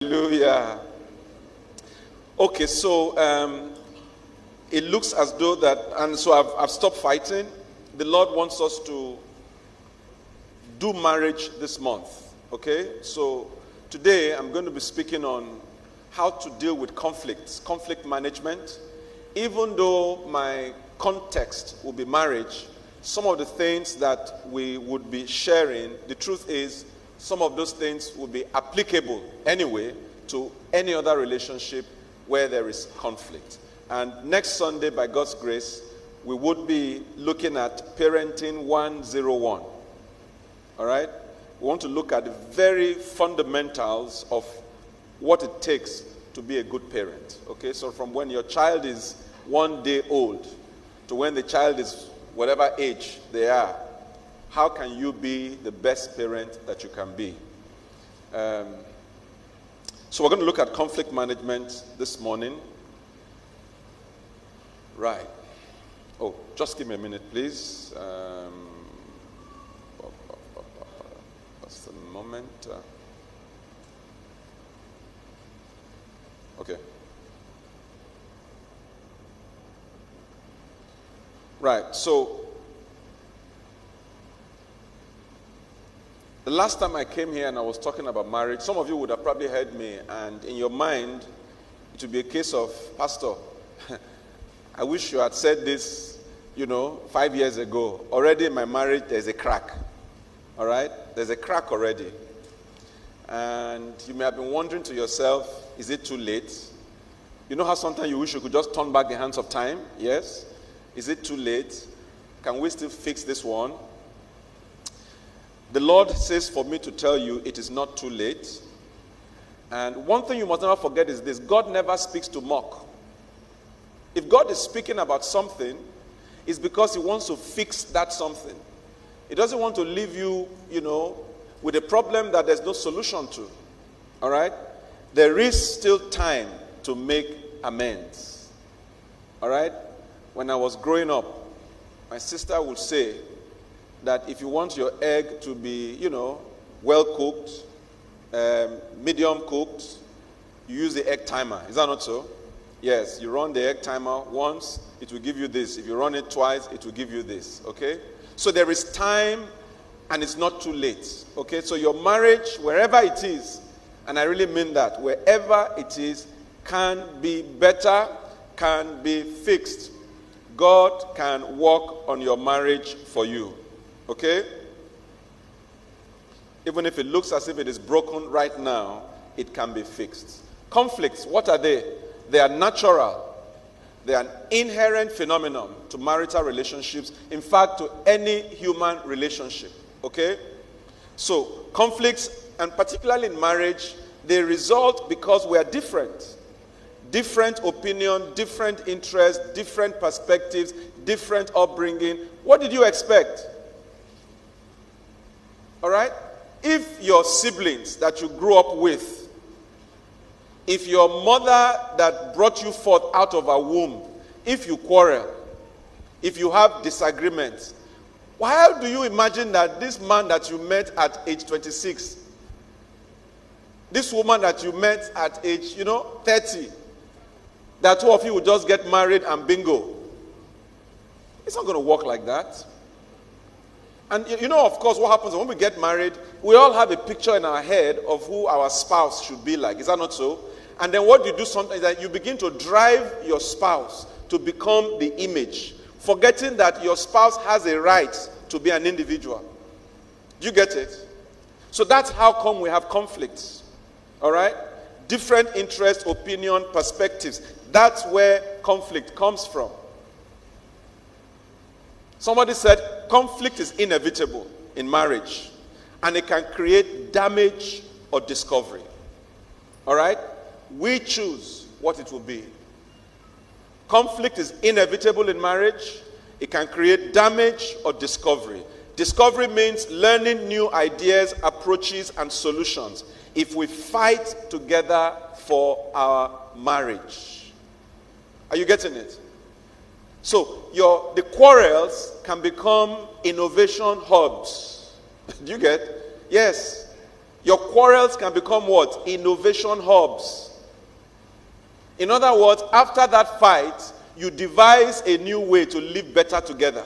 Hallelujah. Okay, so it looks as though that, and so I've stopped fighting. The Lord wants us to do marriage this month. Okay, so today I'm going to be speaking on how to deal with conflict management. Even though my context will be marriage, some of the things that we would be sharing, the truth is, some of those things will be applicable anyway to any other relationship where there is conflict. And next Sunday, by God's grace, we would be looking at Parenting 101. All right? We want to look at the very fundamentals of what it takes to be a good parent. Okay? So from when your child is 1 day old to when the child is whatever age they are, how can you be the best parent that you can be? So we're going to look at conflict management this morning. Right. Oh, just give me a minute, please. Just a moment. Okay. Right, so the last time I came here and I was talking about marriage, some of you would have probably heard me, and in your mind, it would be a case of, Pastor, I wish you had said this, 5 years ago. Already in my marriage, there's a crack. All right? There's a crack already. And you may have been wondering to yourself, is it too late? You know how sometimes you wish you could just turn back the hands of time? Yes? Is it too late? Can we still fix this one? The Lord says for me to tell you it is not too late. And one thing you must never forget is this: God never speaks to mock. If God is speaking about something, it's because He wants to fix that something. He doesn't want to leave you, with a problem that there's no solution to. All right? There is still time to make amends. All right? When I was growing up, my sister would say that if you want your egg to be, well cooked, medium cooked, you use the egg timer. Is that not so? Yes, you run the egg timer once, it will give you this. If you run it twice, it will give you this. Okay? So there is time and it's not too late. Okay? So your marriage, wherever it is, and I really mean that, wherever it is, can be better, can be fixed. God can work on your marriage for you. Okay? Even if it looks as if it is broken right now, it can be fixed. Conflicts, what are they? They are natural. They are an inherent phenomenon to marital relationships. In fact, to any human relationship. Okay? So, conflicts, and particularly in marriage, they result because we are different. Different opinion, different interests, different perspectives, different upbringing. What did you expect? All right? If your siblings that you grew up with, if your mother that brought you forth out of her womb, if you quarrel, if you have disagreements, how do you imagine that this man that you met at age 26, this woman that you met at age, 30, that two of you will just get married and bingo? It's not going to work like that. And of course, what happens when we get married, we all have a picture in our head of who our spouse should be like. Is that not so? And then what you do sometimes is that you begin to drive your spouse to become the image, forgetting that your spouse has a right to be an individual. Do you get it? So that's how come we have conflicts. All right? Different interests, opinion, perspectives. That's where conflict comes from. Somebody said conflict is inevitable in marriage, and it can create damage or discovery. All right? We choose what it will be. Conflict is inevitable in marriage. It can create damage or discovery. Discovery means learning new ideas, approaches, and solutions if we fight together for our marriage. Are you getting it? So the quarrels can become innovation hubs. Do you get? Yes. Your quarrels can become what? Innovation hubs. In other words, after that fight, you devise a new way to live better together.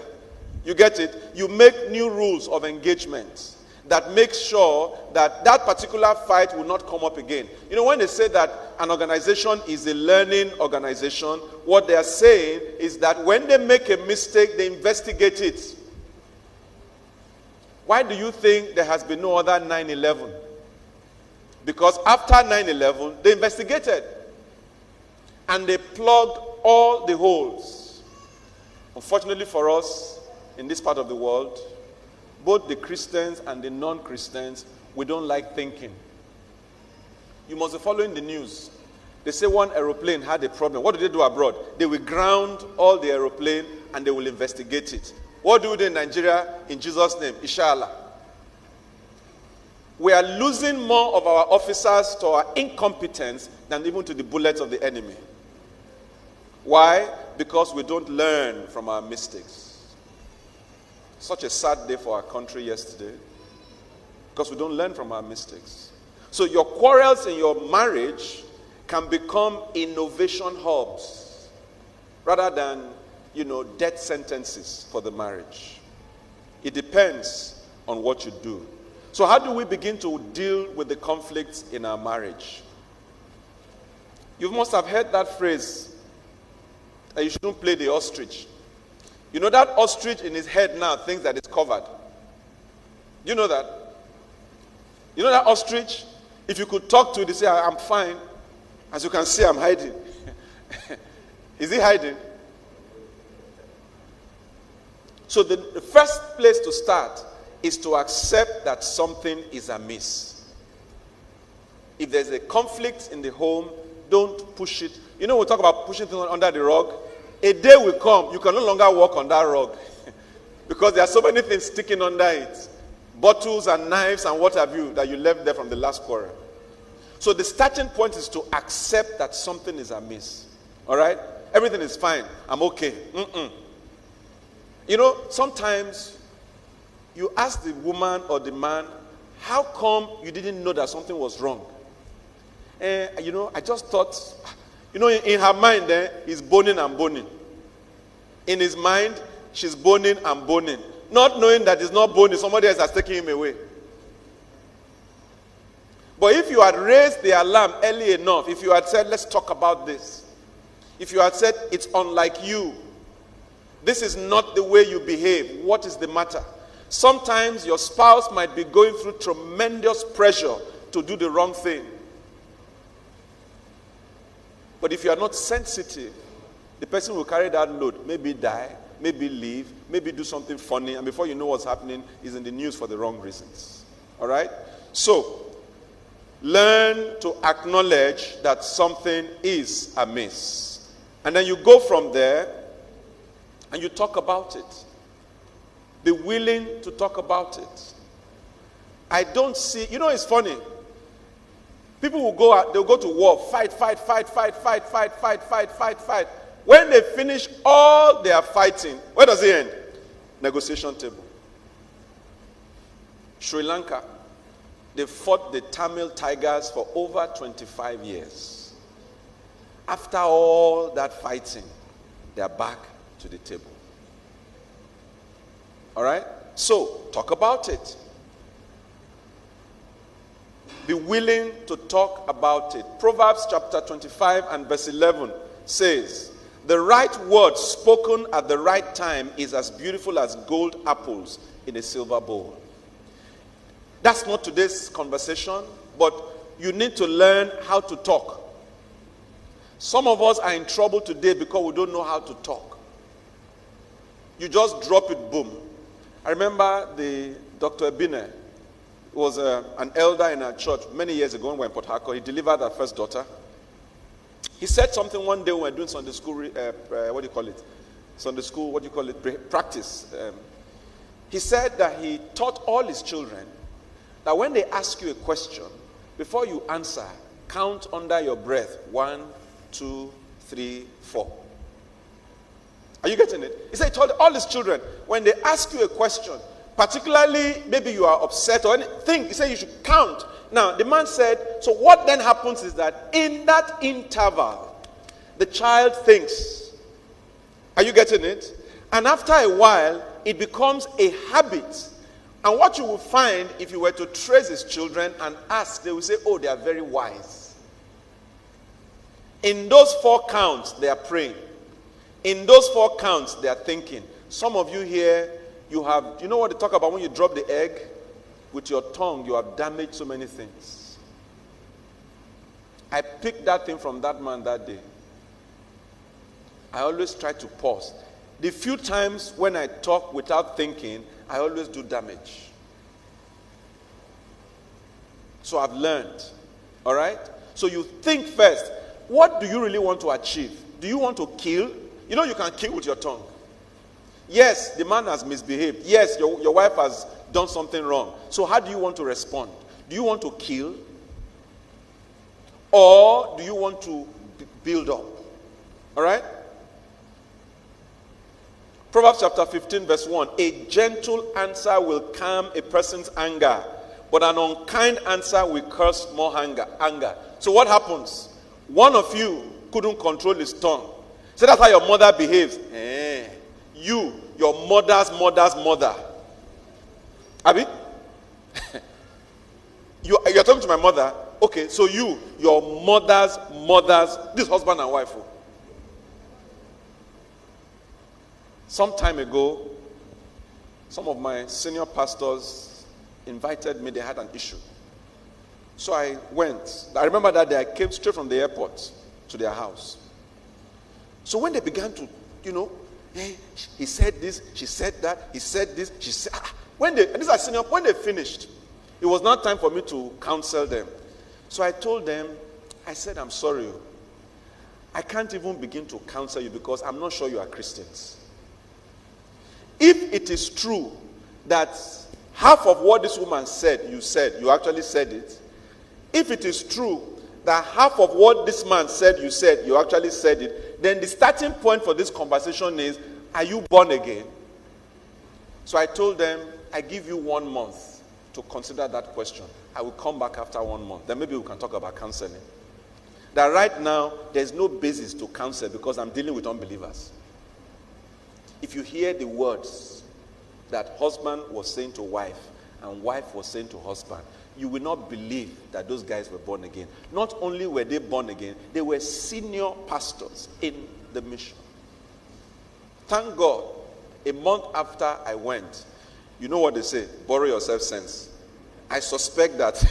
You get it? You make new rules of engagement that make sure that that particular fight will not come up again. You know, when they say that an organization is a learning organization, what they are saying is that when they make a mistake, they investigate it. Why do you think there has been no other 9/11? Because after 9/11, they investigated and they plugged all the holes. Unfortunately for us, in this part of the world, both the Christians and the non-Christians, we don't like thinking. You must be following the news. They say one aeroplane had a problem. What do they do abroad? They will ground all the aeroplane and they will investigate it. What do we do in Nigeria? In Jesus' name, inshallah. We are losing more of our officers to our incompetence than even to the bullets of the enemy. Why? Because we don't learn from our mistakes. Such a sad day for our country yesterday, because we don't learn from our mistakes. So your quarrels in your marriage can become innovation hubs rather than, death sentences for the marriage. It depends on what you do. So how do we begin to deal with the conflicts in our marriage? You must have heard that phrase that you shouldn't play the ostrich. You know that ostrich in his head now thinks that it's covered. You know that? You know that ostrich? If you could talk to it, they say, I'm fine. As you can see, I'm hiding. Is he hiding? So the first place to start is to accept that something is amiss. If there's a conflict in the home, don't push it. You know, we talk about pushing things under the rug. A day will come, you can no longer walk on that rug because there are so many things sticking under it. Bottles and knives and what have you that you left there from the last quarrel. So the starting point is to accept that something is amiss. All right? Everything is fine. I'm okay. You know, sometimes you ask the woman or the man, how come you didn't know that something was wrong? I just thought... in her mind, he's boning and boning. In his mind, she's boning and boning. Not knowing that he's not boning, somebody else has taken him away. But if you had raised the alarm early enough, if you had said, let's talk about this. If you had said, it's unlike you. This is not the way you behave. What is the matter? Sometimes your spouse might be going through tremendous pressure to do the wrong thing. But if you are not sensitive, the person will carry that load, maybe die, maybe leave, maybe do something funny, and before you know what's happening, is in the news for the wrong reasons. All right? So, learn to acknowledge that something is amiss. And then you go from there, and you talk about it. Be willing to talk about it. I don't see, it's funny. People will go out, they'll go to war, fight. When they finish all their fighting, where does it end? Negotiation table. Sri Lanka, they fought the Tamil Tigers for over 25 years. After all that fighting, they are back to the table. All right? So, talk about it. Be willing to talk about it. Proverbs chapter 25 and verse 11 says, the right word spoken at the right time is as beautiful as gold apples in a silver bowl. That's not today's conversation, but you need to learn how to talk. Some of us are in trouble today because we don't know how to talk. You just drop it, boom. I remember Dr. Ebine was an elder in our church many years ago when we were in Port Harcourt. He delivered our first daughter. He said something one day when we were doing Sunday school, practice. He said that he taught all his children that when they ask you a question, before you answer, count under your breath. 1, 2, 3, 4. Are you getting it? He said he told all his children, when they ask you a question, particularly maybe you are upset or anything, he said you should count. Now, the man said, so what then happens is that in that interval, the child thinks. Are you getting it? And after a while, it becomes a habit. And what you will find, if you were to trace his children and ask, they will say, oh, they are very wise. In those 4 counts, they are praying. In those 4 counts, they are thinking. Some of you here, you know what they talk about when you drop the egg? With your tongue, you have damaged so many things. I picked that thing from that man that day. I always try to pause. The few times when I talk without thinking, I always do damage. So I've learned. All right? So you think first. What do you really want to achieve? Do you want to kill? You know you can kill with your tongue. Yes, the man has misbehaved. Yes, your wife has done something wrong. So how do you want to respond? Do you want to kill? Or do you want to build up? All right? Proverbs chapter 15 verse 1. A gentle answer will calm a person's anger, but an unkind answer will cause more anger. So what happens? One of you couldn't control his tongue. So that's how your mother behaves. You, your mother's mother. Abi? You're talking to my mother. Okay, so you, your mother's, this husband and wife. Some time ago, some of my senior pastors invited me. They had an issue. So I went. I remember that day I came straight from the airport to their house. So when they began to, hey, he said this, she said that, he said this, she said, when they finished, it was not time for me to counsel them. So I told them, I said, I'm sorry. I can't even begin to counsel you because I'm not sure you are Christians. If it is true that half of what this woman said, you actually said it. If it is true that half of what this man said, you actually said it, then the starting point for this conversation is, are you born again? So I told them, I give you 1 month to consider that question. I will come back after 1 month. Then maybe we can talk about counseling. That right now, there's no basis to counsel because I'm dealing with unbelievers. If you hear the words that husband was saying to wife and wife was saying to husband, you will not believe that those guys were born again. Not only were they born again, they were senior pastors in the mission. Thank God, a month after I went, you know what they say, borrow yourself sense. I suspect that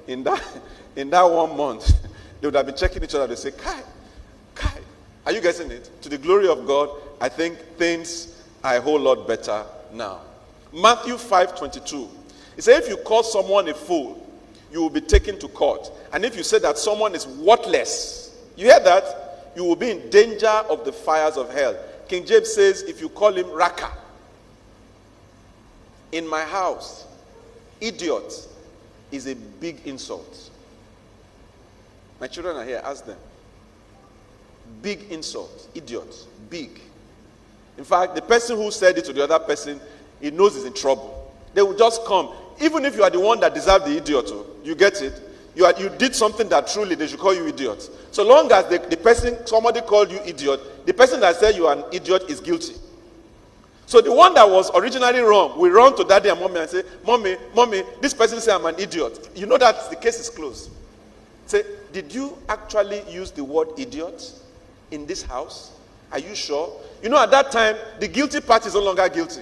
in that 1 month, they would have been checking each other. They say, Kai, are you getting it? To the glory of God, I think things are a whole lot better now. Matthew 5:22. It says, if you call someone a fool, you will be taken to court. And if you say that someone is worthless, you hear that? You will be in danger of the fires of hell. King James says, if you call him raka. In my house, idiot is a big insult. My children are here, ask them. Big insult, idiot, big. In fact, the person who said it to the other person, he knows he's in trouble. They will just come. Even if you are the one that deserved the idiot, you get it? You did something that truly they should call you idiot. So long as the person, somebody called you idiot, the person that said you are an idiot is guilty. So the one that was originally wrong will run to daddy and mommy and say, mommy, this person said I'm an idiot. You know that the case is closed. Say, did you actually use the word idiot in this house? Are you sure? You know, at that time, the guilty party is no longer guilty.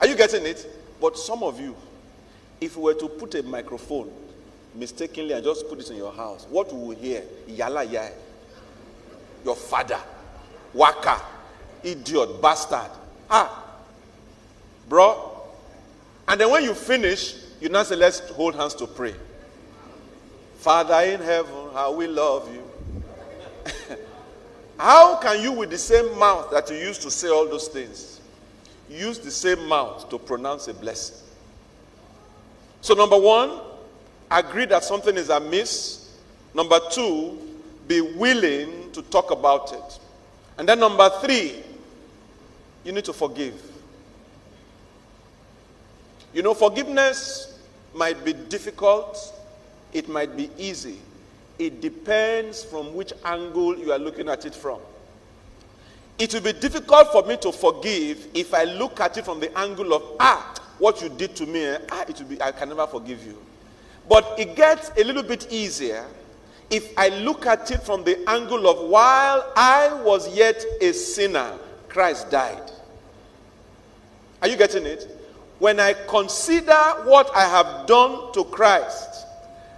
Are you getting it? But some of you, if we were to put a microphone mistakenly and just put it in your house, what we will hear? Yala yai. Your father. Waka. Idiot. Bastard. Bro. And then when you finish, you now say, let's hold hands to pray. Father in heaven, how we love you. How can you, with the same mouth that you used to say all those things, use the same mouth to pronounce a blessing? So number 1, agree that something is amiss. Number 2, be willing to talk about it. And then number 3, You need to forgive. You know, forgiveness might be difficult. It might be easy. It depends from which angle you are looking at it from. It will be difficult for me to forgive if I look at it from the angle of, what you did to me, I can never forgive you. But it gets a little bit easier if I look at it from the angle of, while I was yet a sinner, Christ died. Are you getting it? When I consider what I have done to Christ,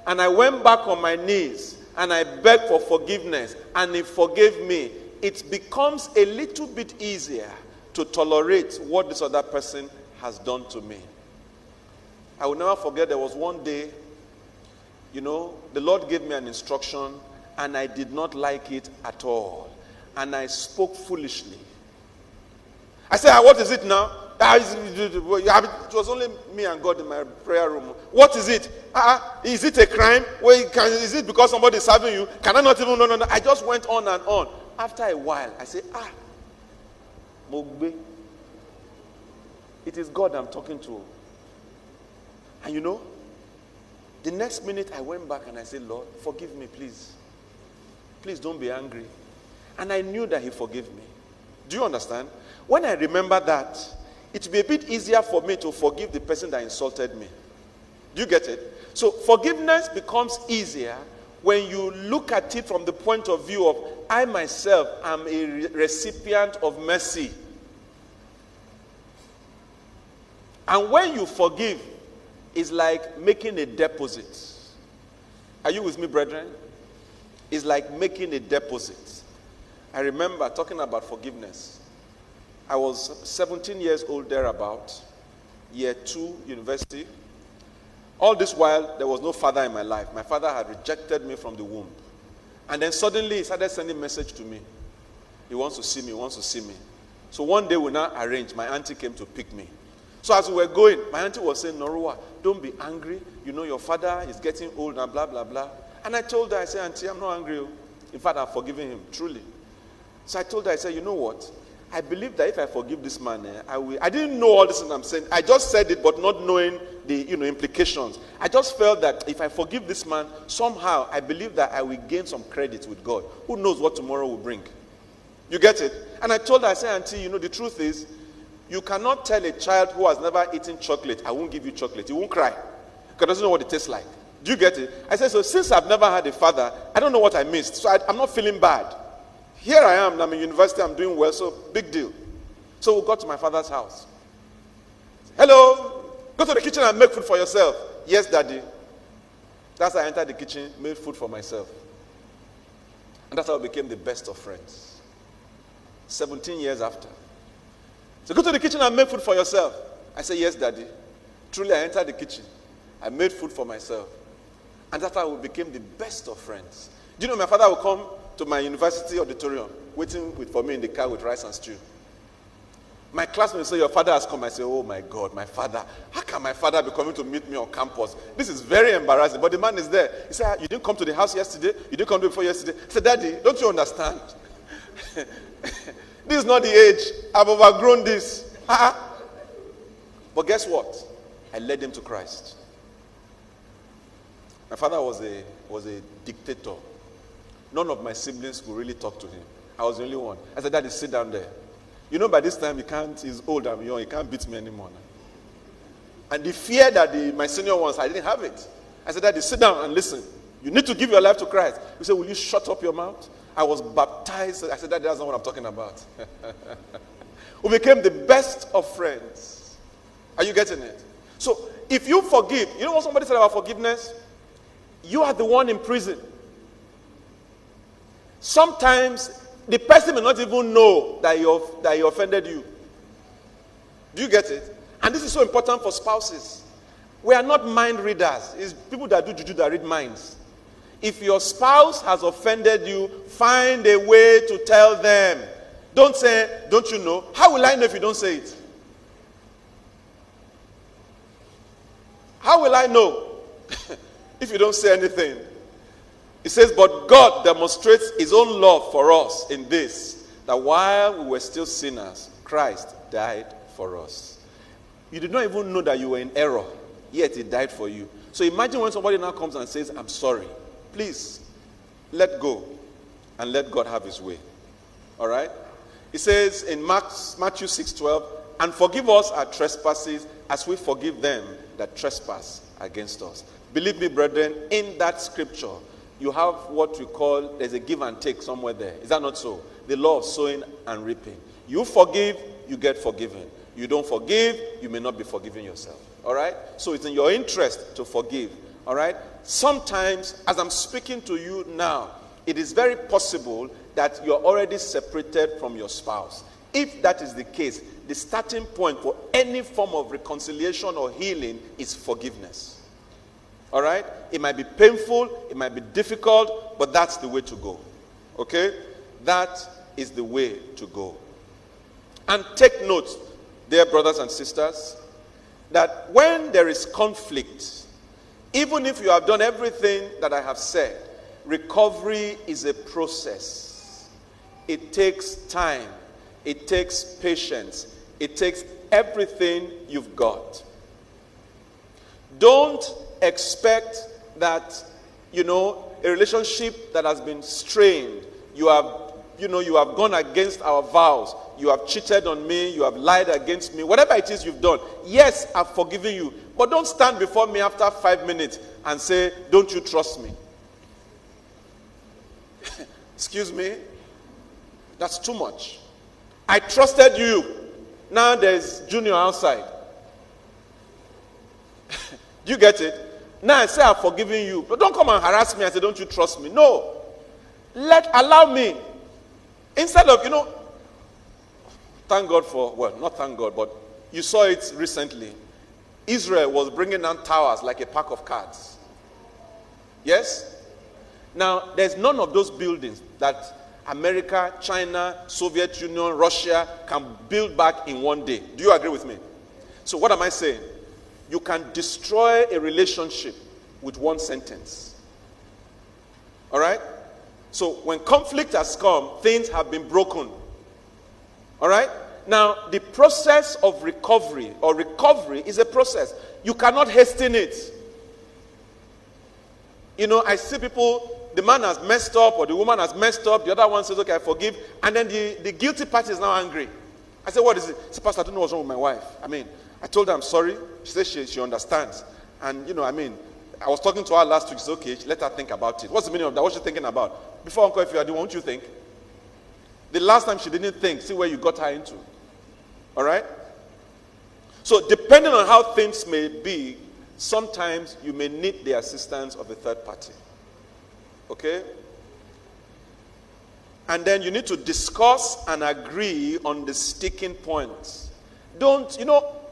and I went back on my knees, and I begged for forgiveness, and he forgave me, it becomes a little bit easier to tolerate what this other person has done to me. I will never forget, there was one day, the Lord gave me an instruction, and I did not like it at all. And I spoke foolishly. I said, what is it now? It was only me and God in my prayer room. What is it? Is it a crime? Is it because somebody is serving you? Can I not even? No. I just went on and on. After a while, I said, Mogbe, it is God I'm talking to. And the next minute I went back and I said, Lord, forgive me, please. Please don't be angry. And I knew that he forgave me. Do you understand? When I remember that, it will be a bit easier for me to forgive the person that insulted me. Do you get it? So forgiveness becomes easier when you look at it from the point of view of, I myself am a recipient of mercy. And when you forgive, it's like making a deposit. Are you with me, brethren? It's like making a deposit. I remember talking about forgiveness. I was 17 years old thereabout, year 2, university. All this while, there was no father in my life. My father had rejected me from the womb. And then suddenly, he started sending a message to me. He wants to see me. So one day, we now arranged. My auntie came to pick me. So as we were going, my auntie was saying, Norua, don't be angry. Your father is getting old and blah, blah, blah. And I told her, I said, Auntie, I'm not angry. In fact, I've forgiven him, truly. So I told her, I said, you know what? I believe that if I forgive this man, I will. I didn't know all this thing I'm saying. I just said it, but not knowing the implications. I just felt that if I forgive this man, somehow I believe that I will gain some credit with God. Who knows what tomorrow will bring? You get it? And I told her, I said, Auntie, the truth is, you cannot tell a child who has never eaten chocolate, I won't give you chocolate. He won't cry because he doesn't know what it tastes like. Do you get it? I said, so since I've never had a father, I don't know what I missed. So I'm not feeling bad. Here I am, I'm in university, I'm doing well, so big deal. So we got to my father's house. Hello, go to the kitchen and make food for yourself. Yes, Daddy. That's how I entered the kitchen, made food for myself. And that's how we became the best of friends. 17 years after. So go to the kitchen and make food for yourself. I said, yes, Daddy. Truly, I entered the kitchen. I made food for myself. And that's how we became the best of friends. Do you know my father would come to my university auditorium, waiting for me in the car with rice and stew. My classmates say, your father has come. I say, oh my God, my father. How can my father be coming to meet me on campus? This is very embarrassing. But the man is there. He said, you didn't come to the house yesterday? You didn't come to before yesterday? I said, Daddy, don't you understand? This is not the age. I've overgrown this. But guess what? I led him to Christ. My father was a dictator. None of my siblings could really talk to him. I was the only one. I said, Daddy, sit down there. By this time, he's old, I'm young, he can't beat me anymore. And the fear that my senior ones, I didn't have it. I said, Daddy, sit down and listen. You need to give your life to Christ. He said, will you shut up your mouth? I was baptized. I said, Daddy, that's not what I'm talking about. We became the best of friends. Are you getting it? So, if you forgive, you know what somebody said about forgiveness? You are the one in prison. Sometimes the person may not even know that he offended you. Do you get it? And this is so important for spouses. We are not mind readers. It's people that do juju that read minds. If your spouse has offended you, find a way to tell them. Don't say, don't you know? How will I know if you don't say it? How will I know if you don't say anything? It says, but God demonstrates his own love for us in this, that while we were still sinners, Christ died for us. You did not even know that you were in error, yet he died for you. So imagine when somebody now comes and says, I'm sorry. Please, let go and let God have his way. All right? It says in Matthew 6:12, and forgive us our trespasses as we forgive them that trespass against us. Believe me, brethren, in that scripture, you have what we call, there's a give and take somewhere there. Is that not so? The law of sowing and reaping. You forgive, you get forgiven. You don't forgive, you may not be forgiving yourself. All right? So it's in your interest to forgive. All right? Sometimes, as I'm speaking to you now, it is very possible that you're already separated from your spouse. If that is the case, the starting point for any form of reconciliation or healing is forgiveness. All right? It might be painful, it might be difficult, but that's the way to go. Okay? That is the way to go. And take note, dear brothers and sisters, that when there is conflict, even if you have done everything that I have said, recovery is a process. It takes time. It takes patience. It takes everything you've got. Don't expect that, a relationship that has been strained, you have gone against our vows, you have cheated on me, you have lied against me, whatever it is you've done. Yes, I've forgiven you, but don't stand before me after 5 minutes and say, don't you trust me? Excuse me? That's too much. I trusted you. Now there's Junior outside. Do you get it? Now I say I've forgiven you. But don't come and harass me and say, don't you trust me? No. Allow me. Instead of, thank God not thank God, but you saw it recently. Israel was bringing down towers like a pack of cards. Yes? Now, there's none of those buildings that America, China, Soviet Union, Russia can build back in one day. Do you agree with me? So what am I saying? You can destroy a relationship with one sentence. All right? So when conflict has come, things have been broken. All right? Now, the process of recovery is a process. You cannot hasten it. I see people, the man has messed up or the woman has messed up, the other one says, okay, I forgive, and then the guilty party is now angry. I said, what is it? He said, Pastor, I don't know what's wrong with my wife. I told her I'm sorry. She said she understands. And, I was talking to her last week. She said, okay, let her think about it. What's the meaning of that? What's she thinking about? Before, Uncle, if you are doing, won't you think? The last time she didn't think, see where you got her into. All right? So, depending on how things may be, sometimes you may need the assistance of a third party. Okay? And then you need to discuss and agree on the sticking points. Don't,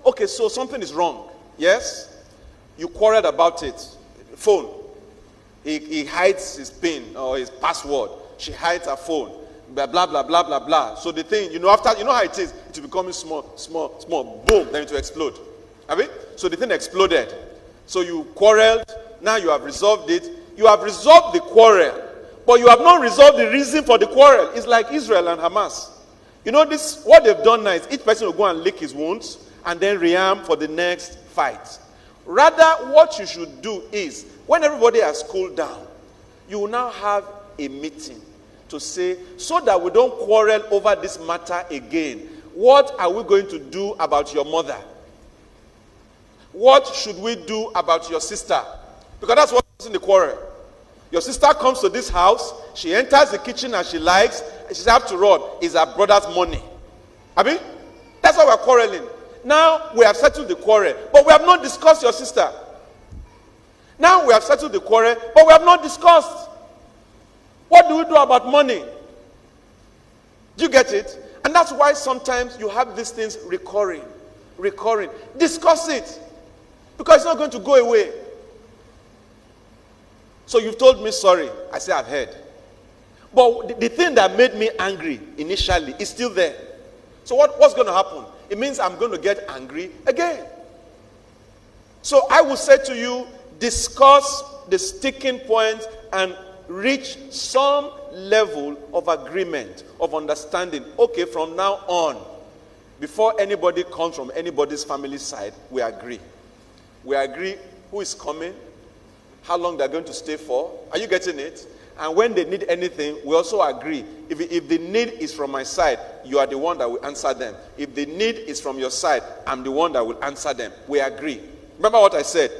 okay, so something is wrong. Yes? You quarreled about it. Phone. He hides his PIN or his password. She hides her phone. Blah, blah, blah, blah, blah, blah. So the thing, after, how it is, it will become small, boom, then it will explode. Have it? So the thing exploded. So you quarreled, now you have resolved it. You have resolved the quarrel, but you have not resolved the reason for the quarrel. It's like Israel and Hamas. What they've done now is each person will go and lick his wounds and then rearm for the next fight. Rather, what you should do is, when everybody has cooled down, you will now have a meeting to say, so that we don't quarrel over this matter again, what are we going to do about your mother? What should we do about your sister? Because that's what's in the quarrel. Your sister comes to this house, she enters the kitchen as she likes, and she says, after all, it's her brother's money. That's why we're quarreling. Now we have settled the quarrel, but we have not discussed your sister. Now we have settled the quarrel, but we have not discussed. What do we do about money? Do you get it? And that's why sometimes you have these things recurring. Discuss it. Because it's not going to go away. So you've told me sorry. I say I've heard. But the thing that made me angry initially is still there. So what's going to happen? It means I'm going to get angry again. So I will say to you, discuss the sticking points and reach some level of agreement, of understanding. Okay, from now on, before anybody comes from anybody's family side, we agree. We agree who is coming, how long they're going to stay for. Are you getting it? And when they need anything, we also agree. If the need is from my side, you are the one that will answer them. If the need is from your side, I'm the one that will answer them. We agree. Remember what I said?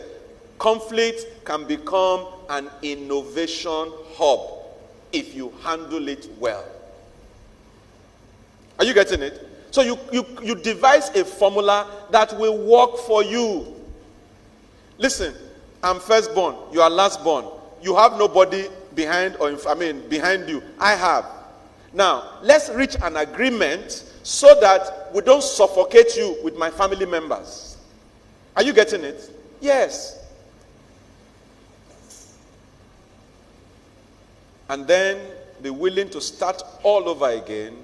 Conflict can become an innovation hub if you handle it well. Are you getting it? So you devise a formula that will work for you. Listen, I'm firstborn, you are lastborn. You have nobody behind behind you. I have. Now, let's reach an agreement so that we don't suffocate you with my family members. Are you getting it? Yes. And then be willing to start all over again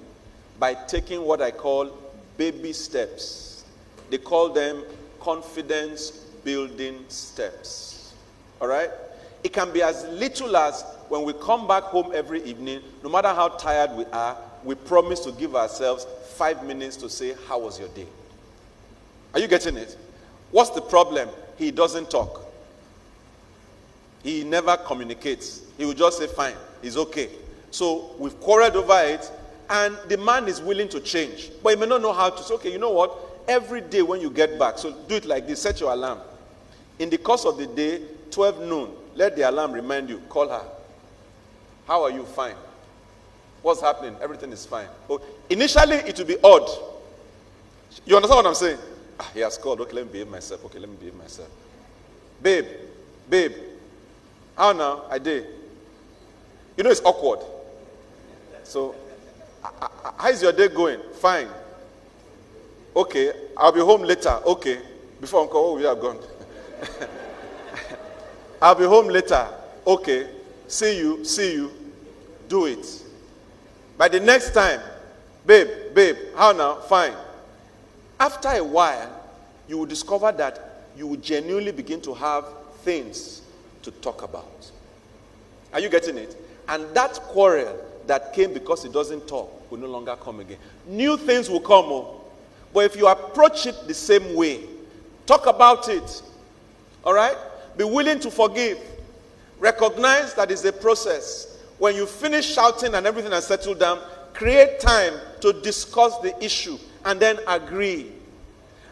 by taking what I call baby steps. They call them confidence building steps. All right? It can be as little as when we come back home every evening, no matter how tired we are, we promise to give ourselves 5 minutes to say, how was your day? Are you getting it? What's the problem? He doesn't talk. He never communicates. He will just say, fine, it's okay. So we've quarreled over it, and the man is willing to change. But he may not know how to say, okay, you know what? Every day when you get back, so do it like this, set your alarm. In the course of the day, 12 noon, let the alarm remind you, call her. How are you? Fine. What's happening? Everything is fine. Oh, initially, it will be odd. You understand what I'm saying? He has called. Okay, let me behave myself. Okay, let me behave myself. Babe. How now? I did. You know it's awkward. So, how is your day going? Fine. Okay, I'll be home later. Okay. Before Uncle, oh, we are gone. I'll be home later. Okay. See you. Do it. By the next time, babe, how now? Fine. After a while, you will discover that you will genuinely begin to have things to talk about. Are you getting it? And that quarrel that came because he doesn't talk will no longer come again. New things will come. But if you approach it the same way, talk about it. All right? Be willing to forgive. Recognize that it's a process. When you finish shouting and everything has settled down, create time to discuss the issue and then agree.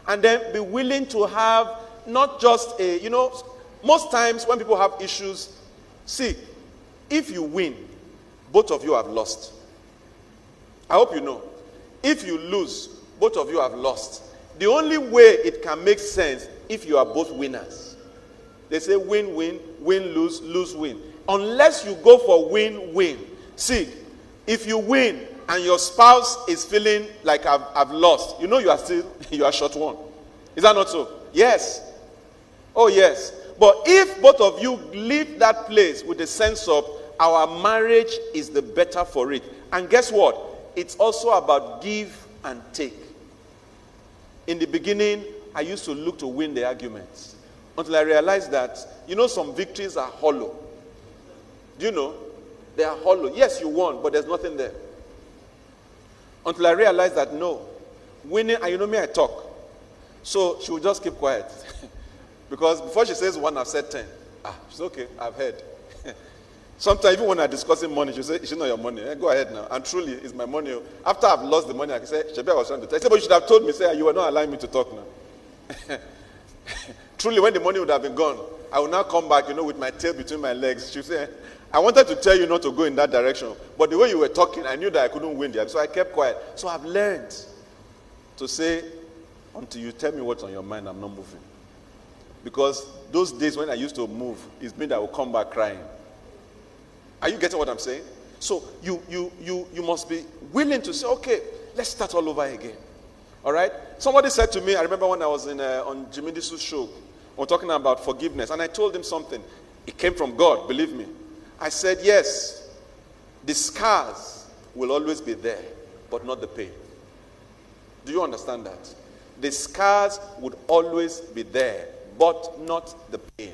And then be willing to have not just most times when people have issues, see, if you win, both of you have lost. I hope you know. If you lose, both of you have lost. The only way it can make sense if you are both winners. They say win-win, win-lose, lose-win. Unless you go for win-win. See, if you win and your spouse is feeling like I've lost, you know you are short one. Is that not so? Yes. Oh, yes. But if both of you leave that place with a sense of our marriage is the better for it. And guess what? It's also about give and take. In the beginning, I used to look to win the arguments. Until I realized that, some victories are hollow. Do you know? They are hollow. Yes, you won, but there's nothing there. Until I realized that, no. Winning, and me, I talk. So she will just keep quiet. Because before she says 1, I've said 10. She's okay, I've heard. Sometimes even when I'm discussing money, she'll say, it's not your money. Go ahead now. And truly, it's my money. After I've lost the money, I can say, Shebi, I was trying to tell. I said, but you should have told me, say, you were not allowing me to talk now. Truly, when the money would have been gone, I will now come back, with my tail between my legs. She'll say, I wanted to tell you not to go in that direction. But the way you were talking, I knew that I couldn't win there. So I kept quiet. So I've learned to say, until you tell me what's on your mind, I'm not moving. Because those days when I used to move, it's meant I will come back crying. Are you getting what I'm saying? So you must be willing to say, okay, let's start all over again. All right? Somebody said to me, I remember when I was on Jimmy Disu's show, we were talking about forgiveness, and I told him something. It came from God, believe me. I said, yes, the scars will always be there, but not the pain. Do you understand that? The scars would always be there, but not the pain.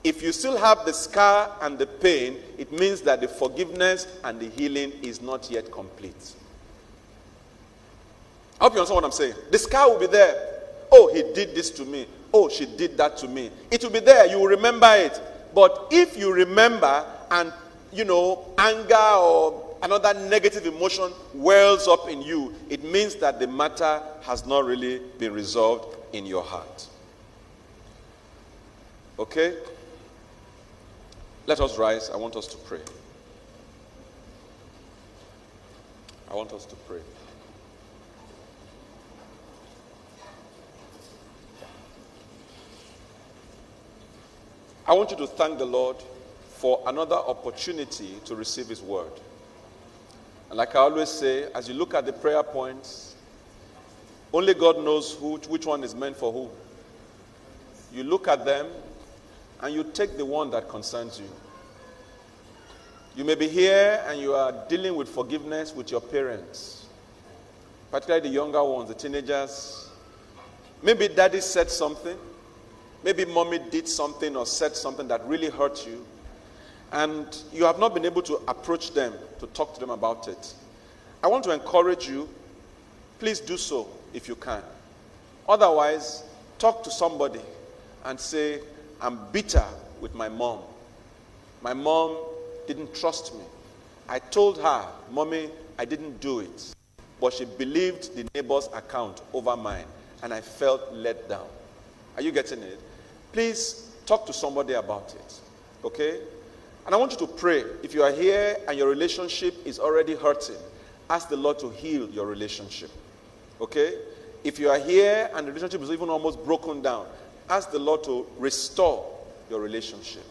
If you still have the scar and the pain, it means that the forgiveness and the healing is not yet complete. I hope you understand what I'm saying. The scar will be there. Oh, he did this to me. Oh, she did that to me. It will be there. You will remember it. But if you remember and, anger or another negative emotion wells up in you, it means that the matter has not really been resolved in your heart. Okay? Let us rise. I want us to pray. I want us to pray. I want you to thank the Lord for another opportunity to receive his word. And like I always say, as you look at the prayer points, only God knows which one is meant for who. You look at them and you take the one that concerns you. You may be here and you are dealing with forgiveness with your parents, particularly the younger ones, the teenagers. Maybe daddy said something. Maybe mommy did something or said something that really hurt you. And you have not been able to approach them, to talk to them about it. I want to encourage you, please do so if you can. Otherwise, talk to somebody and say, I'm bitter with my mom. My mom didn't trust me. I told her, Mommy, I didn't do it. But she believed the neighbor's account over mine, and I felt let down. Are you getting it? Please talk to somebody about it. Okay? And I want you to pray. If you are here and your relationship is already hurting, ask the Lord to heal your relationship. Okay? If you are here and the relationship is even almost broken down, ask the Lord to restore your relationship.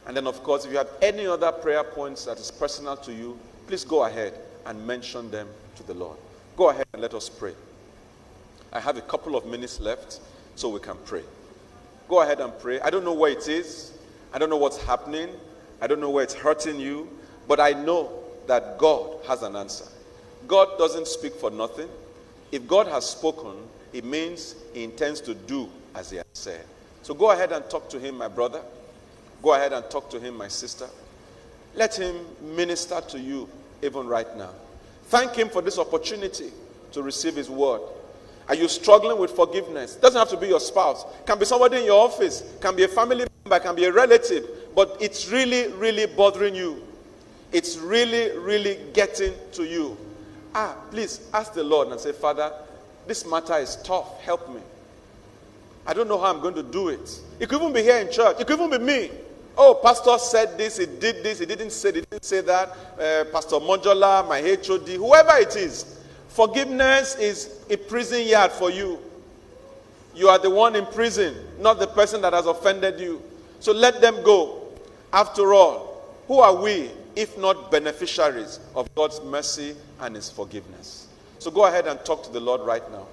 And then, of course, if you have any other prayer points that is personal to you, please go ahead and mention them to the Lord. Go ahead and let us pray. I have a couple of minutes left so we can pray. Go ahead and pray. I don't know where it is. I don't know what's happening. I don't know where it's hurting you. But I know that God has an answer. God doesn't speak for nothing. If God has spoken, it means he intends to do as he has said. So go ahead and talk to him, my brother. Go ahead and talk to him, my sister. Let him minister to you even right now. Thank him for this opportunity to receive his word. Are you struggling with forgiveness? It doesn't have to be your spouse. It can be somebody in your office. It can be a family member. It can be a relative. But it's really, really bothering you. It's really, really getting to you. Please ask the Lord and say, Father, this matter is tough. Help me. I don't know how I'm going to do it. It could even be here in church. It could even be me. Oh, pastor said this, he did this, he didn't say that. Pastor Monjola, my HOD, whoever it is. Forgiveness is a prison yard for you. You are the one in prison, not the person that has offended you. So let them go. After all, who are we if not beneficiaries of God's mercy and his forgiveness? So go ahead and talk to the Lord right now.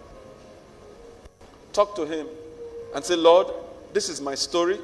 Talk to him and say, Lord, this is my story.